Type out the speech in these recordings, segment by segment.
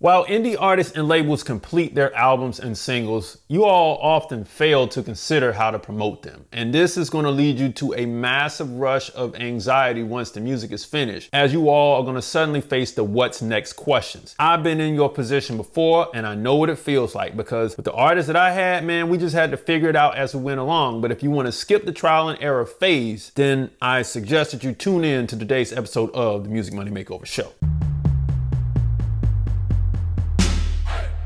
While indie artists and labels complete their albums and singles, you all often fail to consider how to promote them. And this is going to lead you to a massive rush of anxiety once the music is finished, as you all are going to suddenly face the what's next questions. I've been in your position before and I know what it feels like, because with the artists that I had, man, we just had to figure it out as we went along. But if you want to skip the trial and error phase, then I suggest that you tune in to today's episode of the Music Money Makeover Show.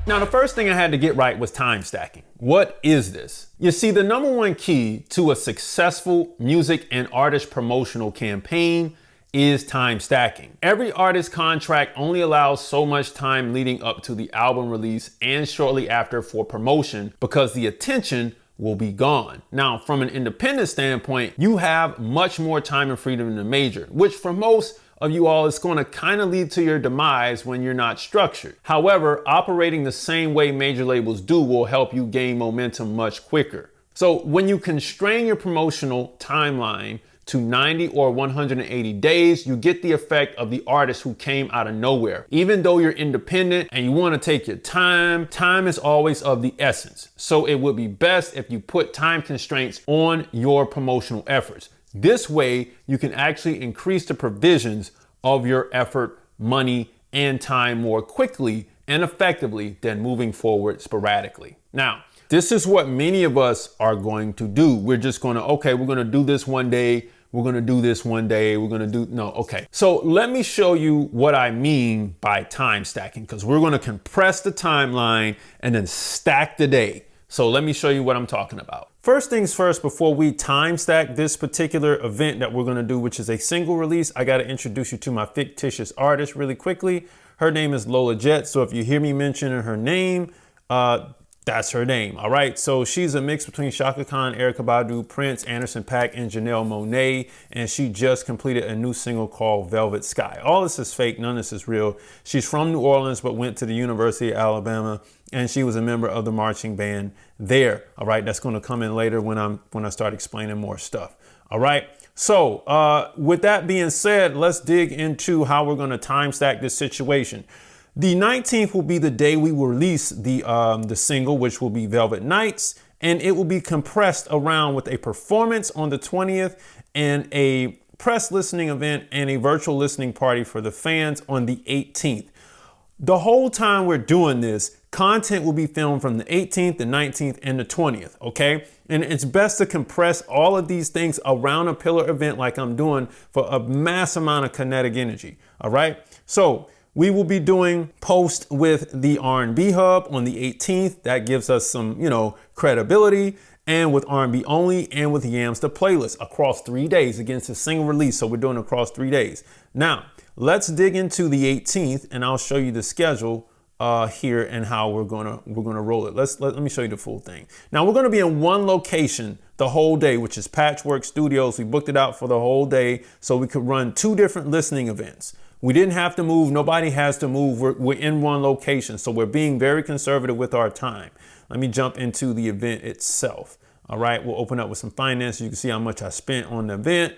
Now, the first thing I had to get right was time stacking. What is this? You see, the number one key to a successful music and artist promotional campaign is time stacking. Every artist contract only allows so much time leading up to the album release and shortly after for promotion, because the attention will be gone. Now, from an independent standpoint, you have much more time and freedom than a major, which for most of you all, it's going to kind of lead to your demise when you're not structured. However, operating the same way major labels do will help you gain momentum much quicker. So when you constrain your promotional timeline to 90 or 180 days, you get the effect of the artist who came out of nowhere. Even though you're independent and you want to take your time, time is always of the essence. So it would be best if you put time constraints on your promotional efforts. This way, you can actually increase the provisions of your effort, money, and time more quickly and effectively than moving forward sporadically. Now, this is what many of us are going to do. We're just going to, okay, we're going to do this one day. We're going to do this one day. We're going to do, no, okay. So let me show you what I mean by time stacking, because we're going to compress the timeline and then stack the day. So let me show you what I'm talking about. First things first, before we time stack this particular event that we're going to do, which is a single release, I got to introduce you to my fictitious artist really quickly. Her name is Lola Jet. So if you hear me mentioning her name, that's her name. All right. So she's a mix between Shaka Khan, Erykah Badu, Prince, Anderson .Paak, and Janelle Monáe. And she just completed a new single called Velvet Sky. All this is fake. None of this is real. She's from New Orleans, but went to the University of Alabama. And she was a member of the marching band there. All right. That's going to come in later when I start explaining more stuff. All right. So with that being said, let's dig into how we're going to time stack this situation. The 19th will be the day we will release the single, which will be Velvet Nights, and it will be compressed around with a performance on the 20th and a press listening event and a virtual listening party for the fans on the 18th. The whole time we're doing this, content will be filmed from the 18th, the 19th, and the 20th, okay? And it's best to compress all of these things around a pillar event like I'm doing for a mass amount of kinetic energy, all right? So we will be doing post with the R&B Hub on the 18th. That gives us some, credibility, and with R&B only and with Yams the playlist across 3 days against a single release. So we're doing across 3 days. Now, let's dig into the 18th and I'll show you the schedule here and how we're gonna roll it. Let me show you the full thing. Now we're gonna be in one location the whole day, which is Patchwork Studios. We booked it out for the whole day so we could run 2 different listening events. We didn't have to move. Nobody has to move. We're in one location. So we're being very conservative with our time. Let me jump into the event itself. All right. We'll open up with some finances. You can see how much I spent on the event.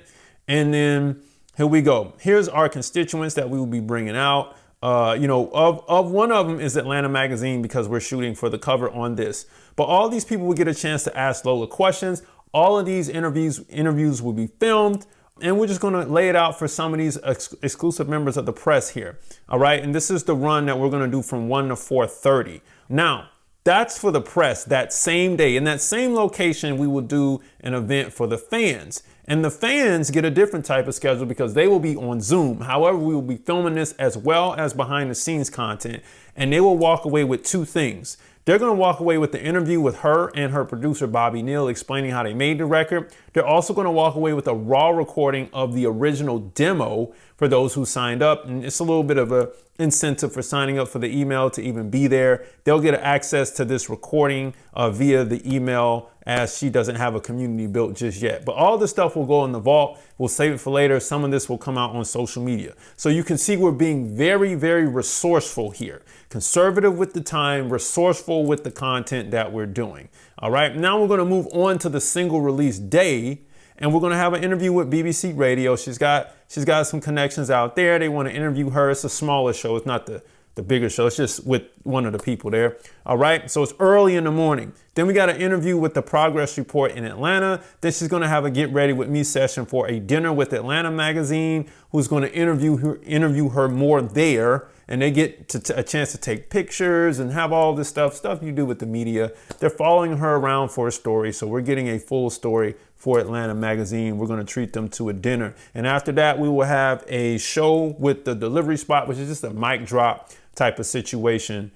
And then here we go. Here's our constituents that we will be bringing out. Of one of them is Atlanta Magazine, because we're shooting for the cover on this. But all these people will get a chance to ask Lola questions. All of these interviews will be filmed. And we're just going to lay it out for some of these exclusive members of the press here. All right. And this is the run that we're going to do from 1 to 4:30. Now, that's for the press that same day. In that same location, we will do an event for the fans. And the fans get a different type of schedule because they will be on Zoom. However, we will be filming this as well as behind the scenes content. And they will walk away with 2 things. They're going to walk away with the interview with her and her producer, Bobby Neal, explaining how they made the record. They're also going to walk away with a raw recording of the original demo for those who signed up. And it's a little bit of a incentive for signing up for the email to even be there. They'll get access to this recording via the email, as she doesn't have a community built just yet. But all this stuff will go in the vault. We'll save it for later. Some of this will come out on social media. So you can see we're being very, very resourceful here. Conservative with the time, resourceful with the content that we're doing. All right, now we're going to move on to the single release day. And we're going to have an interview with BBC Radio. She's got some connections out there. They want to interview her. It's a smaller show. It's not the the bigger show. It's just with one of the people there. All right. So it's early in the morning. Then we got an interview with the progress report in Atlanta. Then she's going to have a get ready with me session for a dinner with Atlanta magazine, who's going to interview her more there. And they get a chance to take pictures and have all this stuff you do with the media. They're following her around for a story. So we're getting a full story for Atlanta magazine. We're going to treat them to a dinner. And after that, we will have a show with the delivery spot, which is just a mic drop type of situation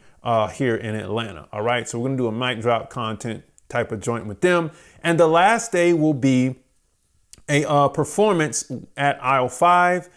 here in Atlanta. All right. So we're going to do a mic drop content type of joint with them. And the last day will be a performance at aisle 5.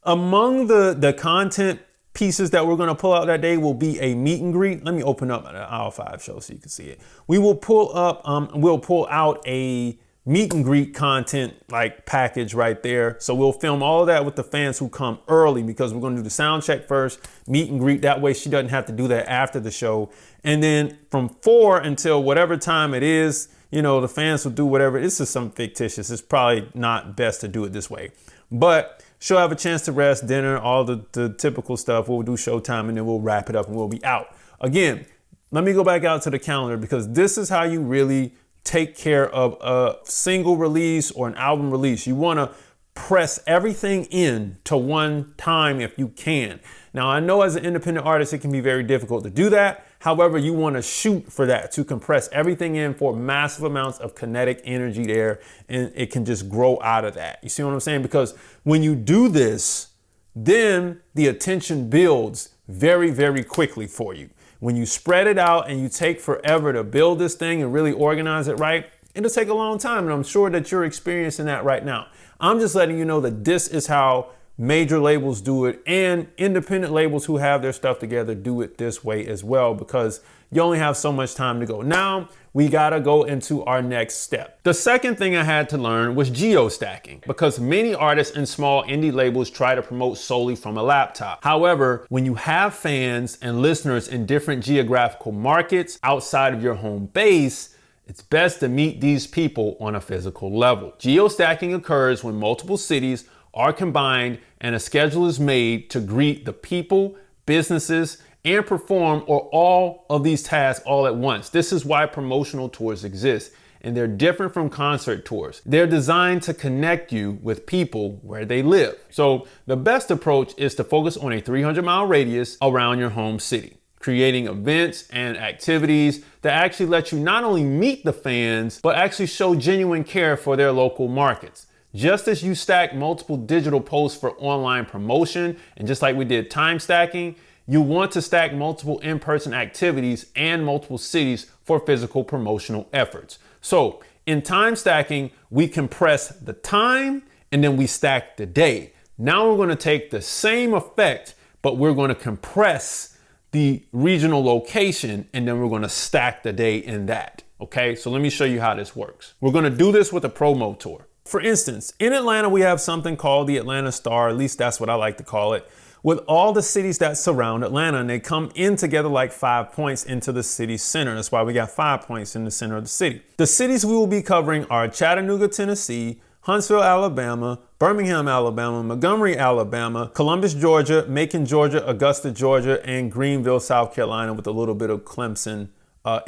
Among the content pieces that we're going to pull out that day will be a meet and greet. Let me open up an aisle 5 show so you can see it. We will pull out a meet and greet content like package right there. So we'll film all of that with the fans who come early, because we're going to do the sound check first, meet and greet. That way she doesn't have to do that after the show. And then from 4 until whatever time it is, you know, the fans will do whatever. This is something fictitious. It's probably not best to do it this way, but she'll have a chance to rest, dinner, all the typical stuff. We'll do showtime and then we'll wrap it up and we'll be out. Again, let me go back out to the calendar, because this is how you really take care of a single release or an album release. You want to press everything in to one time if you can. Now, I know as an independent artist, it can be very difficult to do that. However, you want to shoot for that, to compress everything in for massive amounts of kinetic energy there, and it can just grow out of that. You see what I'm saying? Because when you do this, then the attention builds very, very quickly for you. When you spread it out and you take forever to build this thing and really organize it right, it'll take a long time. And I'm sure that you're experiencing that right now. I'm just letting you know that this is how major labels do it, and independent labels who have their stuff together do it this way as well, because you only have so much time to go. Now we gotta go into our next step. The second thing I had to learn was geo stacking, because many artists and small indie labels try to promote solely from a laptop. However, when you have fans and listeners in different geographical markets outside of your home base, it's best to meet these people on a physical level. Geo stacking occurs when multiple cities are combined and a schedule is made to greet the people, businesses, and perform or all of these tasks all at once. This is why promotional tours exist, and they're different from concert tours. They're designed to connect you with people where they live. So the best approach is to focus on a 300-mile radius around your home city, creating events and activities that actually let you not only meet the fans, but actually show genuine care for their local markets. Just as you stack multiple digital posts for online promotion, and just like we did time stacking, you want to stack multiple in-person activities and multiple cities for physical promotional efforts. So in time stacking, we compress the time and then we stack the day. Now we're going to take the same effect, but we're going to compress the regional location, and then we're going to stack the day in that. Okay, so let me show you how this works. We're going to do this with a promo tour. For instance, in Atlanta, we have something called the Atlanta Star, at least that's what I like to call it, with all the cities that surround Atlanta, and they come in together like 5 points into the city center. That's why we got 5 points in the center of the city. The cities we will be covering are Chattanooga, Tennessee, Huntsville, Alabama, Birmingham, Alabama, Montgomery, Alabama, Columbus, Georgia, Macon, Georgia, Augusta, Georgia, and Greenville, South Carolina, with a little bit of Clemson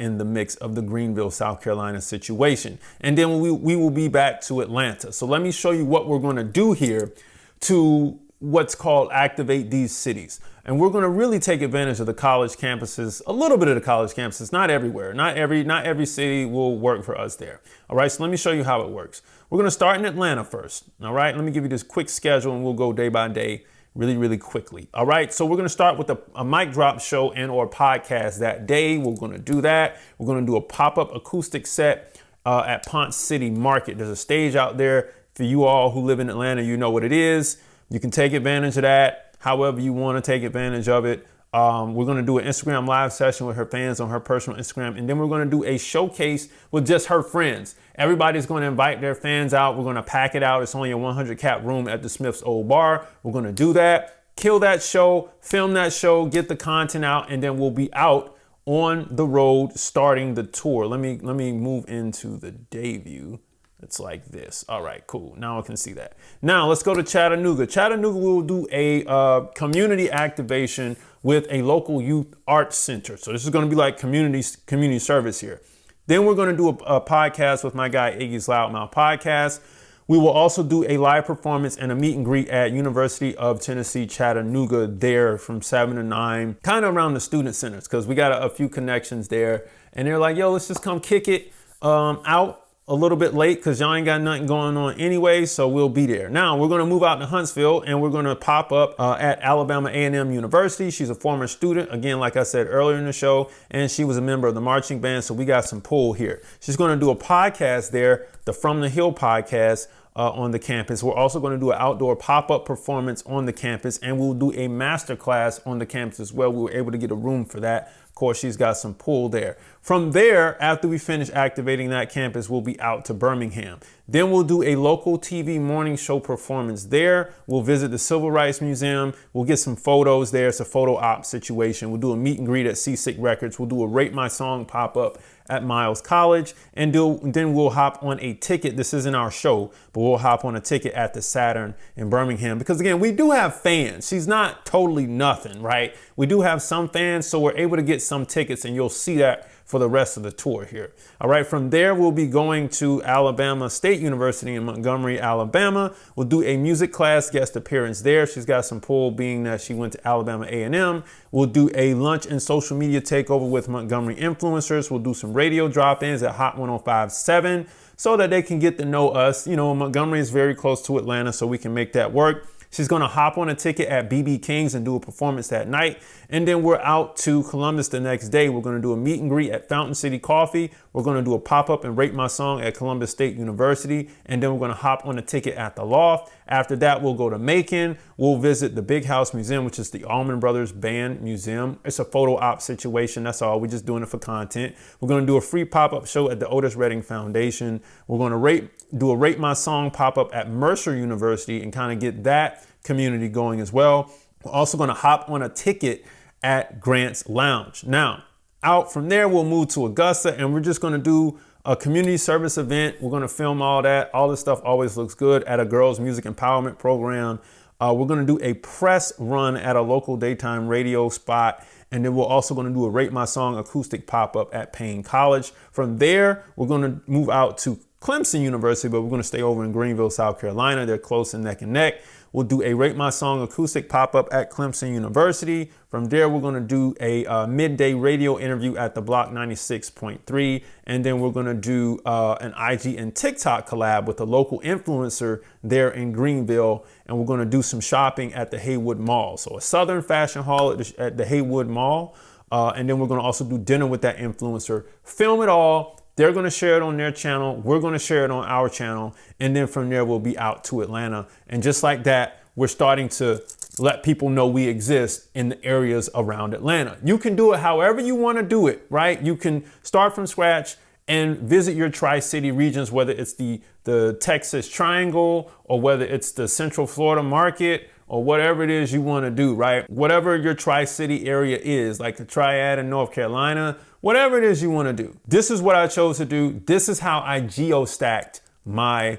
in the mix of the Greenville, South Carolina situation. And then we will be back to Atlanta. So let me show you what we're going to do here to what's called activate these cities. And we're going to really take advantage of the college campuses, a little bit of the college campuses, not everywhere. Not every city will work for us there. All right, so let me show you how it works. We're going to start in Atlanta first. All right, let me give you this quick schedule and we'll go day by day really quickly. All right, so we're going to start with a mic drop show and or podcast that day. We're going to do that. We're going to do a pop-up acoustic set at Ponce City Market. There's a stage out there. For you all who live in Atlanta, you know what it is. You can take advantage of that however you want to take advantage of it. We're going to do an Instagram live session with her fans on her personal Instagram. And then we're going to do a showcase with just her friends. Everybody's going to invite their fans out. We're going to pack it out. It's only a 100 cap room at the Smith's Old Bar. We're going to do that, kill that show, film that show, get the content out, and then we'll be out on the road starting the tour. Let me move into the day view. It's like this. All right, cool. Now I can see that. Now let's go to Chattanooga. Chattanooga will do a community activation with a local youth arts center. So this is going to be like community service here. Then we're going to do a podcast with my guy Iggy's Loudmouth Podcast. We will also do a live performance and a meet and greet at University of Tennessee, Chattanooga there from 7 to 9, kind of around the student centers, because we got a few connections there. And they're like, yo, let's just come kick it out a little bit late because y'all ain't got nothing going on anyway, so we'll be there. Now we're going to move out to Huntsville and we're going to pop up at Alabama A&M University. She's a former student, again, like I said earlier in the show, and she was a member of the marching band, so we got some pull here. She's going to do a podcast there, the From the Hill podcast, on the campus. We're also going to do an outdoor pop-up performance on the campus, and we'll do a master class on the campus as well. We were able to get a room for that. Of course, she's got some pull there. From there, after we finish activating that campus, we'll be out to Birmingham. Then we'll do a local TV morning show performance there. We'll visit the Civil Rights Museum. We'll get some photos there. It's a photo op situation. We'll do a meet and greet at Seasick Records. We'll do a Rate My Song pop-up at Miles College, and then we'll hop on a ticket. This isn't our show, but we'll hop on a ticket at the Saturn in Birmingham, because again, we do have fans. She's not totally nothing, right? We do have some fans, so we're able to get some tickets, and you'll see that for the rest of the tour here. All right, from there, we'll be going to Alabama State University in Montgomery, Alabama. We'll do a music class guest appearance there. She's got some pull being that she went to Alabama A&M. We'll do a lunch and social media takeover with Montgomery influencers. We'll do some radio drop-ins at Hot 105.7 so that they can get to know us. You know, Montgomery is very close to Atlanta, so we can make that work. She's going to hop on a ticket at BB King's and do a performance that night. And then we're out to Columbus the next day. We're going to do a meet and greet at Fountain City Coffee. We're going to do a pop-up and Rate My Song at Columbus State University. And then we're going to hop on a ticket at the Loft. After that, we'll go to Macon. We'll visit the Big House Museum, which is the Allman Brothers Band Museum. It's a photo op situation. That's all. We're just doing it for content. We're going to do a free pop-up show at the Otis Redding Foundation. We're going to do a Rate My Song pop-up at Mercer University and kind of get that community going as well. We're also going to hop on a ticket at Grant's Lounge. Now, out from there, we'll move to Augusta, and we're just going to do a community service event. We're going to film all that. All this stuff always looks good at a girls music empowerment program. We're going to do a press run at a local daytime radio spot. And then we're also going to do a Rate My Song acoustic pop-up at Payne College. From there, we're going to move out to Clemson University, but we're going to stay over in Greenville, South Carolina. They're close and neck and neck. We'll do a Rate My Song acoustic pop-up at Clemson University. From there, we're going to do a midday radio interview at the Block 96.3. And then we're going to do an IG and TikTok collab with a local influencer there in Greenville. And we're going to do some shopping at the Haywood Mall. So a Southern fashion haul at the Haywood Mall. And then we're going to also do dinner with that influencer, film it all. They're going to share it on their channel. We're going to share it on our channel. And then from there, we'll be out to Atlanta. And just like that, we're starting to let people know we exist in the areas around Atlanta. You can do it however you want to do it, right? You can start from scratch and visit your Tri-City regions, whether it's the Texas Triangle or whether it's the Central Florida market or whatever it is you want to do, right? Whatever your Tri-City area is, like the Triad in North Carolina, whatever it is you want to do. This is what I chose to do. This is how I geo-stacked my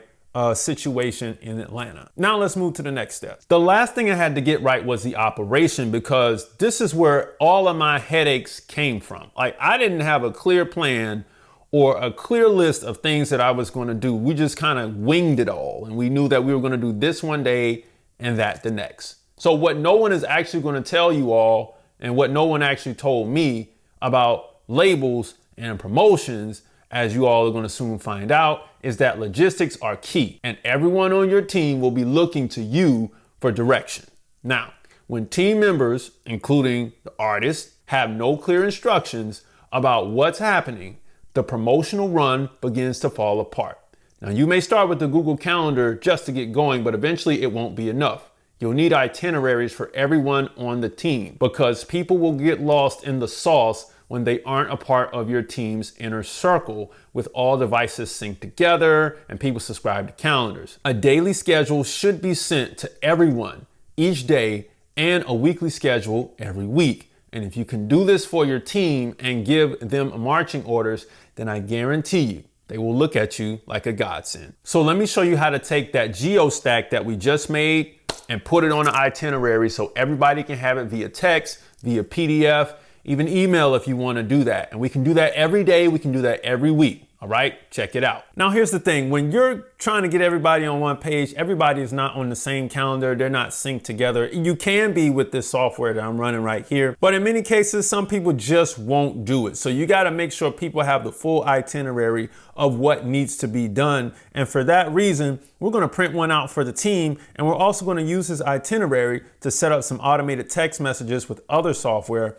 situation in Atlanta. Now let's move to the next step. The last thing I had to get right was the operation, because this is where all of my headaches came from. Like, I didn't have a clear plan or a clear list of things that I was going to do. We just kind of winged it all, and we knew that we were going to do this one day and that the next. So what no one is actually going to tell you all, and what no one actually told me about labels and promotions, as you all are going to soon find out, is that logistics are key, and everyone on your team will be looking to you for direction. Now, when team members, including the artists, have no clear instructions about what's happening, the promotional run begins to fall apart. Now, you may start with the Google Calendar just to get going, but eventually it won't be enough. You'll need itineraries for everyone on the team, because people will get lost in the sauce when they aren't a part of your team's inner circle, with all devices synced together and people subscribe to calendars. A daily schedule should be sent to everyone each day, and a weekly schedule every week. And if you can do this for your team and give them marching orders, then I guarantee you they will look at you like a godsend. So let me show you how to take that geo stack that we just made and put it on an itinerary so everybody can have it via text, via PDF, even email if you want to do that. And we can do that every day. We can do that every week. All right, check it out. Now, here's the thing. When you're trying to get everybody on one page, everybody is not on the same calendar. They're not synced together. You can be with this software that I'm running right here, but in many cases, some people just won't do it. So you got to make sure people have the full itinerary of what needs to be done. And for that reason, we're going to print one out for the team. And we're also going to use this itinerary to set up some automated text messages with other software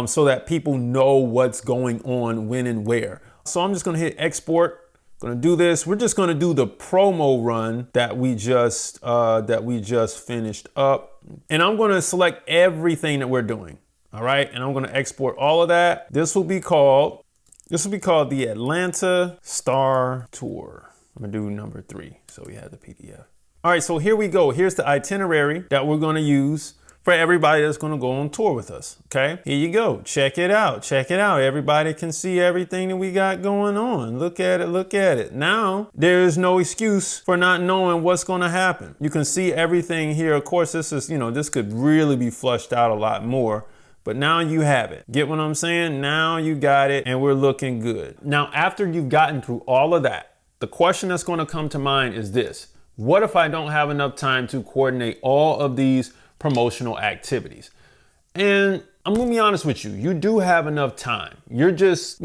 so that people know what's going on, when and where. So I'm just going to hit export. Going to do this. We're just going to do the promo run that we just finished up. And I'm going to select everything that we're doing. All right. And I'm going to export all of that. This will be called the Atlanta Star Tour. I'm going to do number 3. So we have the PDF. All right. So here we go. Here's the itinerary that we're going to use for everybody that's going to go on tour with us. Okay, here you go. Check it out. Check it out. Everybody can see everything that we got going on. Look at it. Look at it. Now, there is no excuse for not knowing what's going to happen. You can see everything here. Of course, this is, this could really be flushed out a lot more. But now you have it. Get what I'm saying? Now you got it and we're looking good. Now, after you've gotten through all of that, the question that's going to come to mind is this. What if I don't have enough time to coordinate all of these promotional activities? And I'm gonna be honest with you, you do have enough time. You're just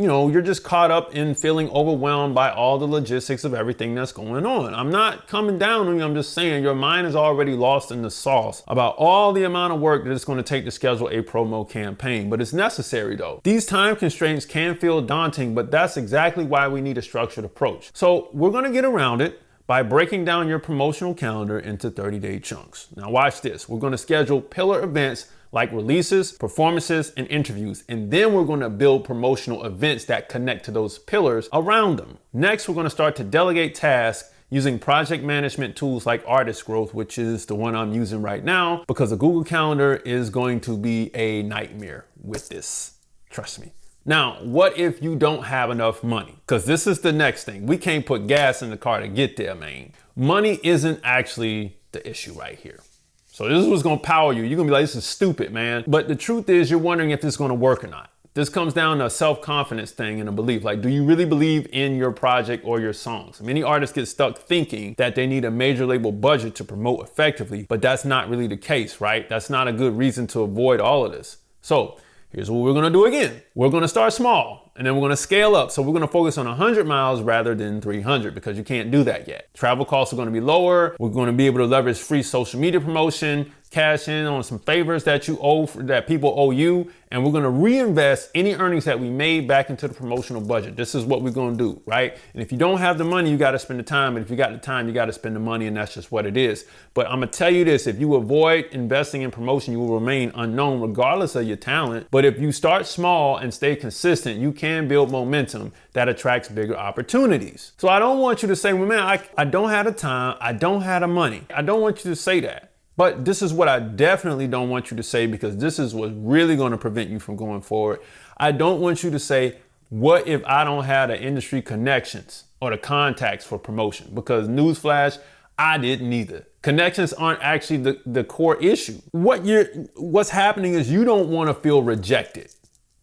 caught up in feeling overwhelmed by all the logistics of everything that's going on. I'm not coming down on you, I'm just saying your mind is already lost in the sauce about all the amount of work that it's gonna take to schedule a promo campaign, but it's necessary though. These time constraints can feel daunting, but that's exactly why we need a structured approach. So we're gonna get around it by breaking down your promotional calendar into 30-day chunks. Now watch this. We're going to schedule pillar events like releases, performances, and interviews. And then we're going to build promotional events that connect to those pillars around them. Next, we're going to start to delegate tasks using project management tools like Artist Growth, which is the one I'm using right now, because the Google Calendar is going to be a nightmare with this. Trust me. Now, what if you don't have enough money? Because this is the next thing. We can't put gas in the car to get there, man. Money isn't actually the issue right here. So this is what's going to power you. You're going to be like, this is stupid, man. But the truth is you're wondering if this is going to work or not. This comes down to a self-confidence thing and a belief. Like, do you really believe in your project or your songs? Many artists get stuck thinking that they need a major label budget to promote effectively, but that's not really the case, right? That's not a good reason to avoid all of this. So here's what we're going to do again. We're going to start small and then we're going to scale up. So we're going to focus on 100 miles rather than 300 because you can't do that yet. Travel costs are going to be lower. We're going to be able to leverage free social media promotion, cash in on some favors that people owe you, and we're going to reinvest any earnings that we made back into the promotional budget. This is what we're going to do, right? And if you don't have the money, you got to spend the time. And if you got the time, you got to spend the money, and that's just what it is. But I'm going to tell you this, if you avoid investing in promotion, you will remain unknown regardless of your talent. But if you start small and stay consistent, you can build momentum that attracts bigger opportunities. So I don't want you to say, well, man, I don't have the time. I don't have the money. I don't want you to say that. But this is what I definitely don't want you to say, because this is what's really going to prevent you from going forward. I don't want you to say, what if I don't have the industry connections or the contacts for promotion? Because newsflash, I didn't either. Connections aren't actually the core issue. What's happening is you don't want to feel rejected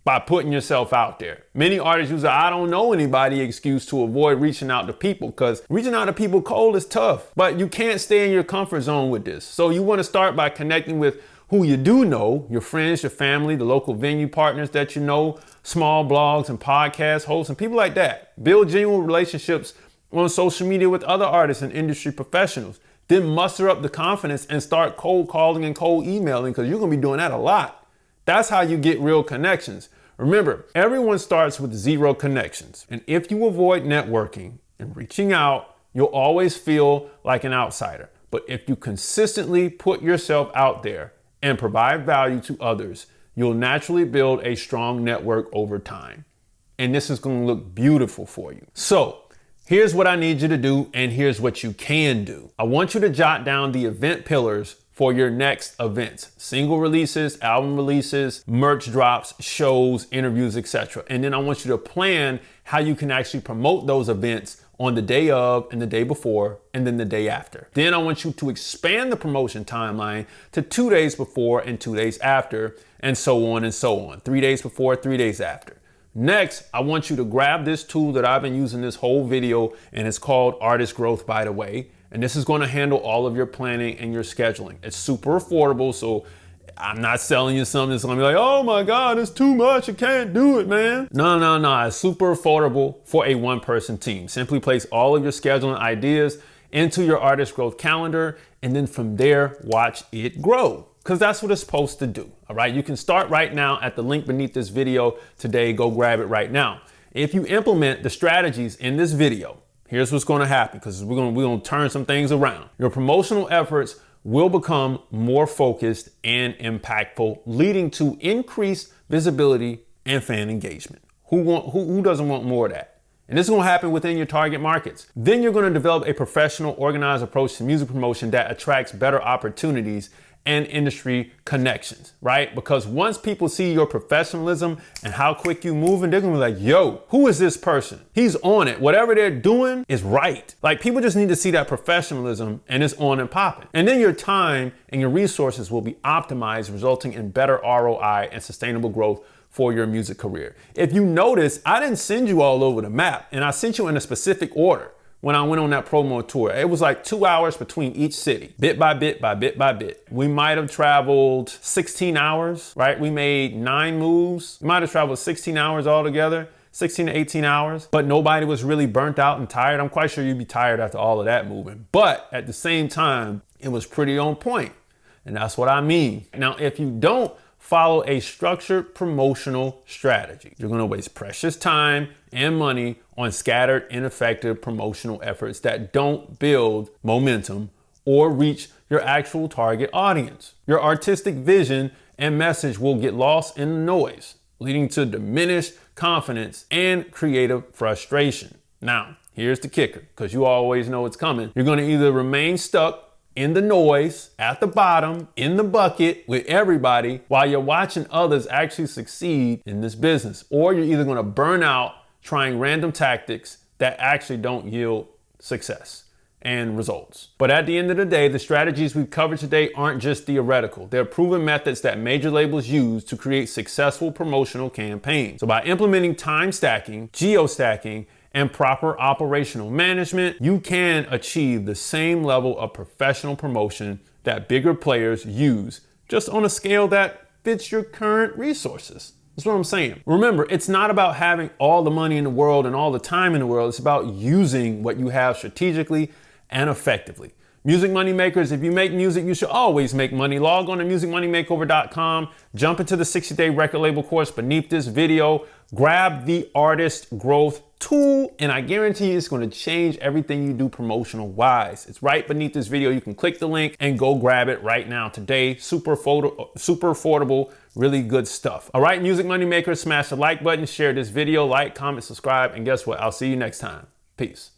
by putting yourself out there. Many artists use I don't know anybody excuse to avoid reaching out to people, because reaching out to people cold is tough, but you can't stay in your comfort zone with this. So you want to start by connecting with who you do know, your friends, your family, the local venue partners that you know, small blogs and podcast hosts and people like that. Build genuine relationships on social media with other artists and industry professionals. Then muster up the confidence and start cold calling and cold emailing, because you're going to be doing that a lot. That's how you get real connections. Remember, everyone starts with 0 connections. And if you avoid networking and reaching out, you'll always feel like an outsider. But if you consistently put yourself out there and provide value to others, you'll naturally build a strong network over time. And this is going to look beautiful for you. So here's what I need you to do, and here's what you can do. I want you to jot down the event pillars for your next events: single releases, album releases, merch drops, shows, interviews, etc. And then I want you to plan how you can actually promote those events on the day of and the day before and then the day after. Then I want you to expand the promotion timeline to 2 days before and 2 days after, and so on and so on. 3 days before, 3 days after. Next, I want you to grab this tool that I've been using this whole video, and it's called Artist Growth, by the way. And this is going to handle all of your planning and your scheduling. It's super affordable, so I'm not selling you something that's gonna be like, oh my God, it's too much, I can't do it, man. No, it's super affordable for a one-person team. Simply place all of your scheduling ideas into your Artist Growth calendar, and then from there, watch it grow. Because that's what it's supposed to do, all right? You can start right now at the link beneath this video today. Go grab it right now. If you implement the strategies in this video, here's what's gonna happen, because we're gonna turn some things around. Your promotional efforts will become more focused and impactful, leading to increased visibility and fan engagement. Who doesn't want more of that? And this is gonna happen within your target markets. Then you're gonna develop a professional, organized approach to music promotion that attracts better opportunities and industry connections, right? Because once people see your professionalism and how quick you moving, they're gonna be like, yo, who is this person? He's on it. Whatever they're doing is right. Like, people just need to see that professionalism and it's on and popping. And then your time and your resources will be optimized, resulting in better ROI and sustainable growth for your music career. If you notice, I didn't send you all over the map, and I sent you in a specific order. When I went on that promo tour, it was like 2 hours between each city, bit by bit by bit by bit. We might have traveled 16 hours, right? We made 9 moves. We might have traveled 16 hours altogether, 16 to 18 hours, but nobody was really burnt out and tired. I'm quite sure you'd be tired after all of that moving. But at the same time, it was pretty on point. And that's what I mean. Now, if you don't follow a structured promotional strategy, you're gonna waste precious time and money on scattered, ineffective promotional efforts that don't build momentum or reach your actual target audience. Your artistic vision and message will get lost in the noise, leading to diminished confidence and creative frustration. Now, here's the kicker, because you always know it's coming. You're gonna either remain stuck in the noise, at the bottom, in the bucket with everybody, while you're watching others actually succeed in this business. Or you're either gonna burn out trying random tactics that actually don't yield success and results. But at the end of the day, the strategies we've covered today aren't just theoretical. They're proven methods that major labels use to create successful promotional campaigns. So by implementing time stacking, geo stacking, and proper operational management, you can achieve the same level of professional promotion that bigger players use, just on a scale that fits your current resources. That's what I'm saying. Remember, it's not about having all the money in the world and all the time in the world. It's about using what you have strategically and effectively. Music money makers, if you make music, you should always make money. Log on to musicmoneymakeover.com, jump into the 60-day record label course beneath this video, grab the Artist Growth tool, and I guarantee you it's going to change everything you do promotional wise. It's right beneath this video. You can click the link and go grab it right now today. Super affordable, really good stuff. All right, music money makers, smash the like button, share this video, like, comment, subscribe, and guess what? I'll see you next time. Peace.